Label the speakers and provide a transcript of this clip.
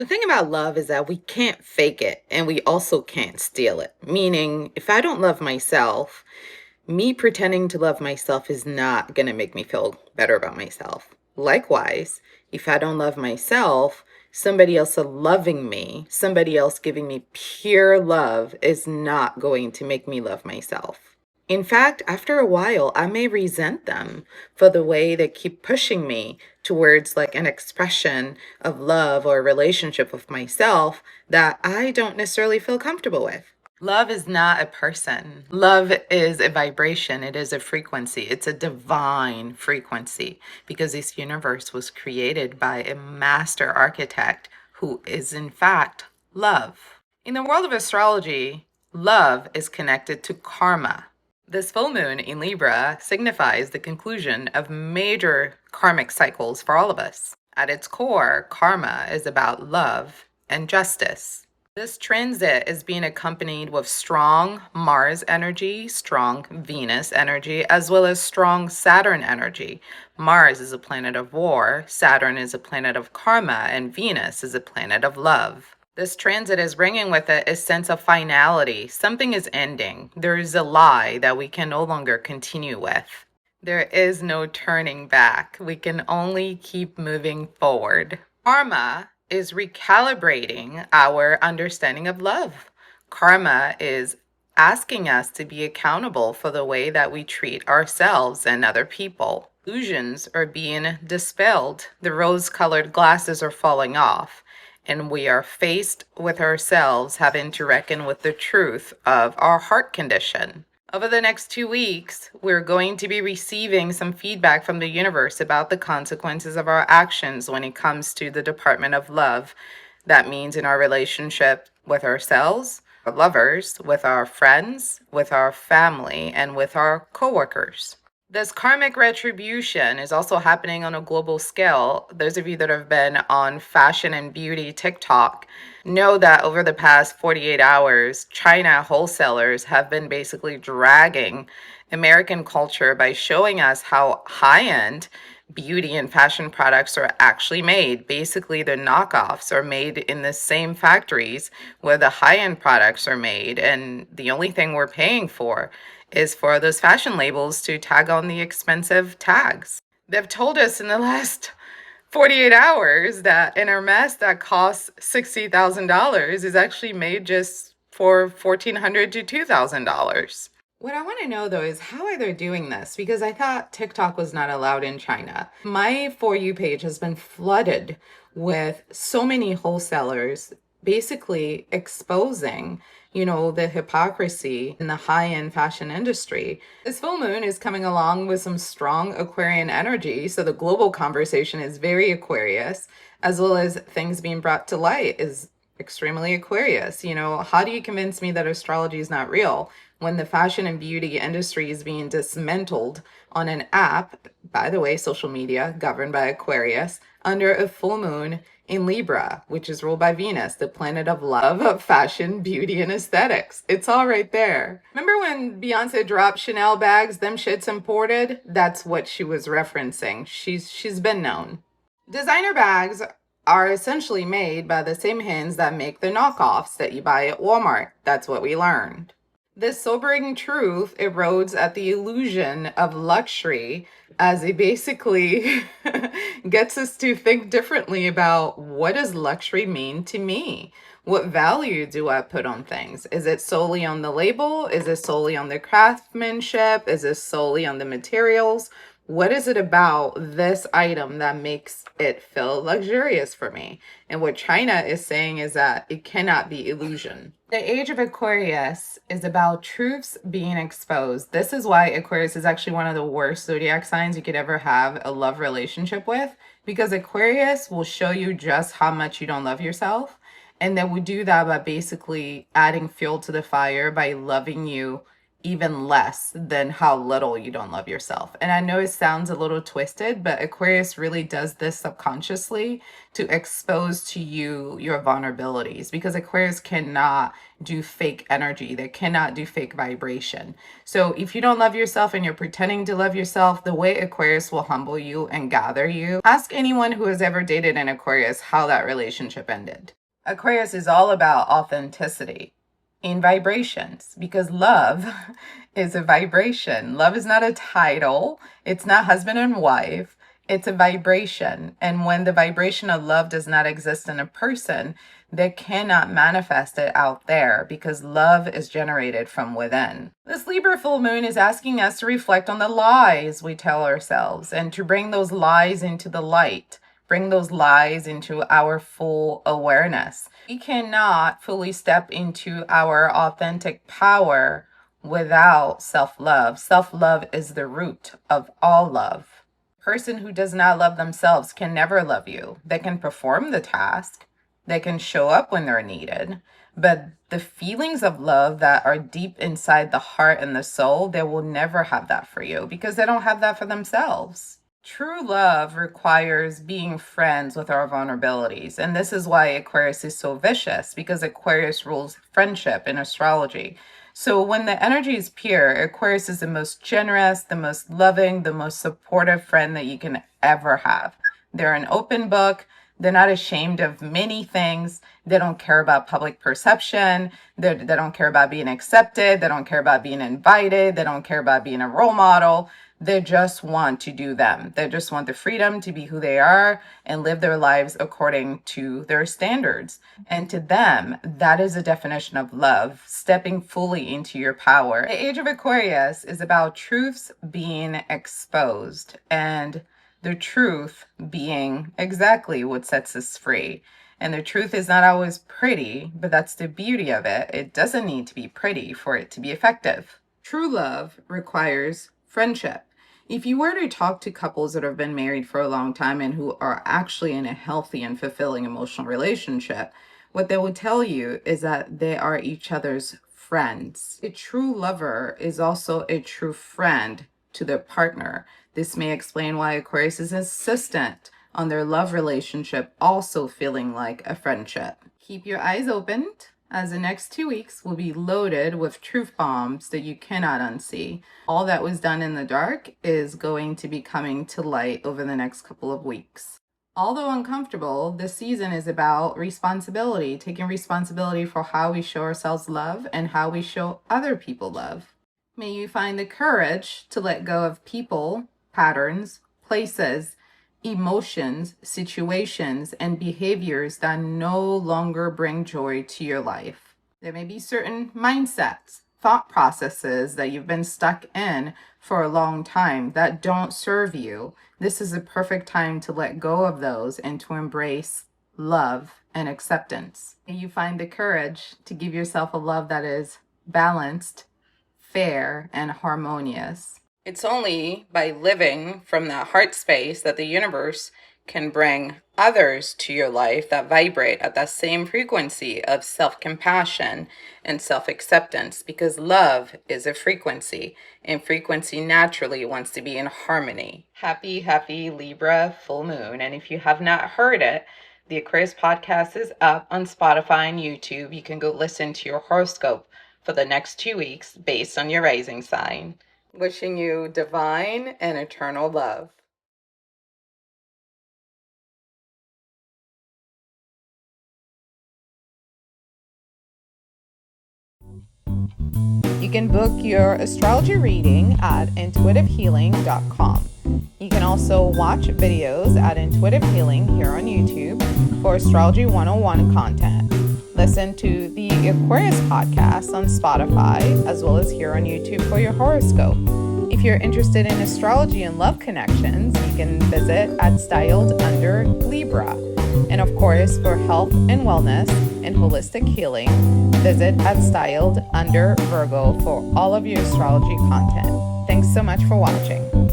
Speaker 1: The thing about love is that we can't fake it and we also can't steal it. Meaning, if I don't love myself, me pretending to love myself is not going to make me feel better about myself. Likewise, if I don't love myself, somebody else loving me, somebody else giving me pure love is not going to make me love myself. In fact, after a while, I may resent them for the way they keep pushing me towards like an expression of love or a relationship with myself that I don't necessarily feel comfortable with. Love is not a person. Love is a vibration. It is a frequency. It's a divine frequency because this universe was created by a master architect who is, in fact, love. In the world of astrology, love is connected to karma. This full moon in Libra signifies the conclusion of major karmic cycles for all of us. At its core, karma is about love and justice. This transit is being accompanied with strong Mars energy, strong Venus energy, as well as strong Saturn energy. Mars is a planet of war, Saturn is a planet of karma, and Venus is a planet of love. This transit is bringing with it a sense of finality. Something is ending. There is a lie that we can no longer continue with. There is no turning back. We can only keep moving forward. Karma is recalibrating our understanding of love. Karma is asking us to be accountable for the way that we treat ourselves and other people. Illusions are being dispelled. The rose-colored glasses are falling off, and we are faced with ourselves having to reckon with the truth of our heart condition. Over the next 2 weeks, we're going to be receiving some feedback from the universe about the consequences of our actions when it comes to the department of love. That means in our relationship with ourselves, our lovers, with our friends, with our family, and with our coworkers. This karmic retribution is also happening on a global scale. Those of you that have been on fashion and beauty TikTok know that over the past 48 hours, China wholesalers have been basically dragging American culture by showing us how high-end beauty and fashion products are actually made. Basically, the knockoffs are made in the same factories where the high-end products are made, and the only thing we're paying for is for those fashion labels to tag on the expensive tags. They've told us in the last 48 hours that an Hermes that costs $60,000 is actually made just for $1,400 to $2,000. What I want to know though is how are they doing this? Because I thought TikTok was not allowed in China. My For You page has been flooded with so many wholesalers basically exposing the hypocrisy in the high-end fashion industry. This full moon is coming along with some strong Aquarian energy, so the global conversation is very Aquarius, as well as things being brought to light is extremely Aquarius. How do you convince me that astrology is not real when the fashion and beauty industry is being dismantled on an app, by the way, social media governed by Aquarius, under a full moon in Libra, which is ruled by Venus, the planet of love, of fashion, beauty, and aesthetics. It's all right there. Remember when Beyonce dropped Chanel bags, them shits imported? That's what she was referencing. She's been known. Designer bags are essentially made by the same hands that make the knockoffs that you buy at Walmart. That's what we learned. This sobering truth erodes at the illusion of luxury as it basically gets us to think differently about what does luxury mean to me? What value do I put on things? Is it solely on the label? Is it solely on the craftsmanship? Is it solely on the materials? What is it about this item that makes it feel luxurious for me? And what China is saying is that it cannot be illusion. The age of Aquarius is about truths being exposed. This is why Aquarius is actually one of the worst zodiac signs you could ever have a love relationship with, because Aquarius will show you just how much you don't love yourself. And then we do that by basically adding fuel to the fire by loving you even less than how little you don't love yourself. And I know it sounds a little twisted, but Aquarius really does this subconsciously to expose to you your vulnerabilities, because Aquarius cannot do fake energy. They cannot do fake vibration. So if you don't love yourself and you're pretending to love yourself, the way Aquarius will humble you and gather you. Ask anyone who has ever dated an Aquarius how that relationship ended. Aquarius is all about authenticity in vibrations, because love is a vibration. Love is not a title. It's not husband and wife. It's a vibration. And when the vibration of love does not exist in a person, they cannot manifest it out there, because love is generated from within. This Libra full moon is asking us to reflect on the lies we tell ourselves and to bring those lies into the light. Bring those lies into our full awareness. We cannot fully step into our authentic power without self-love. Self-love is the root of all love. A person who does not love themselves can never love you. They can perform the task. They can show up when they're needed. But the feelings of love that are deep inside the heart and the soul, they will never have that for you, because they don't have that for themselves. True love requires being friends with our vulnerabilities. And this is why Aquarius is so vicious, because Aquarius rules friendship in astrology. So when the energy is pure, Aquarius is the most generous, the most loving, the most supportive friend that you can ever have. They're an open book. They're not ashamed of many things. They don't care about public perception. They don't care about being accepted. They don't care about being invited. They don't care about being a role model. They just want to do them. They just want the freedom to be who they are and live their lives according to their standards. And to them, that is a definition of love, stepping fully into your power. The age of Aquarius is about truths being exposed, and the truth being exactly what sets us free. And the truth is not always pretty, but that's the beauty of it. It doesn't need to be pretty for it to be effective. True love requires friendship. If you were to talk to couples that have been married for a long time and who are actually in a healthy and fulfilling emotional relationship, what they will tell you is that they are each other's friends. A true lover is also a true friend to their partner. This may explain why Aquarius is insistent on their love relationship also feeling like a friendship. Keep your eyes open, as the next 2 weeks will be loaded with truth bombs that you cannot unsee. All that was done in the dark is going to be coming to light over the next couple of weeks. Although uncomfortable, this season is about responsibility, taking responsibility for how we show ourselves love and how we show other people love. May you find the courage to let go of people, patterns, places, emotions, situations, and behaviors that no longer bring joy to your life. There may be certain mindsets, thought processes that you've been stuck in for a long time that don't serve you. This is a perfect time to let go of those and to embrace love and acceptance. And you find the courage to give yourself a love that is balanced, fair, and harmonious. It's only by living from that heart space that the universe can bring others to your life that vibrate at that same frequency of self-compassion and self-acceptance, because love is a frequency, and frequency naturally wants to be in harmony. Happy Libra full moon. And if you have not heard it, the Aquarius podcast is up on Spotify and YouTube. You can go listen to your horoscope for the next 2 weeks based on your rising sign. Wishing you divine and eternal love. You can book your astrology reading at intuitivehealing.com. You can also watch videos at Intuitive Healing here on YouTube for Astrology 101 content. Listen to the Aquarius podcast on Spotify, as well as here on YouTube for your horoscope. If you're interested in astrology and love connections, you can visit at Styled Under Libra. And of course, for health and wellness and holistic healing, visit at Styled Under Virgo for all of your astrology content. Thanks so much for watching.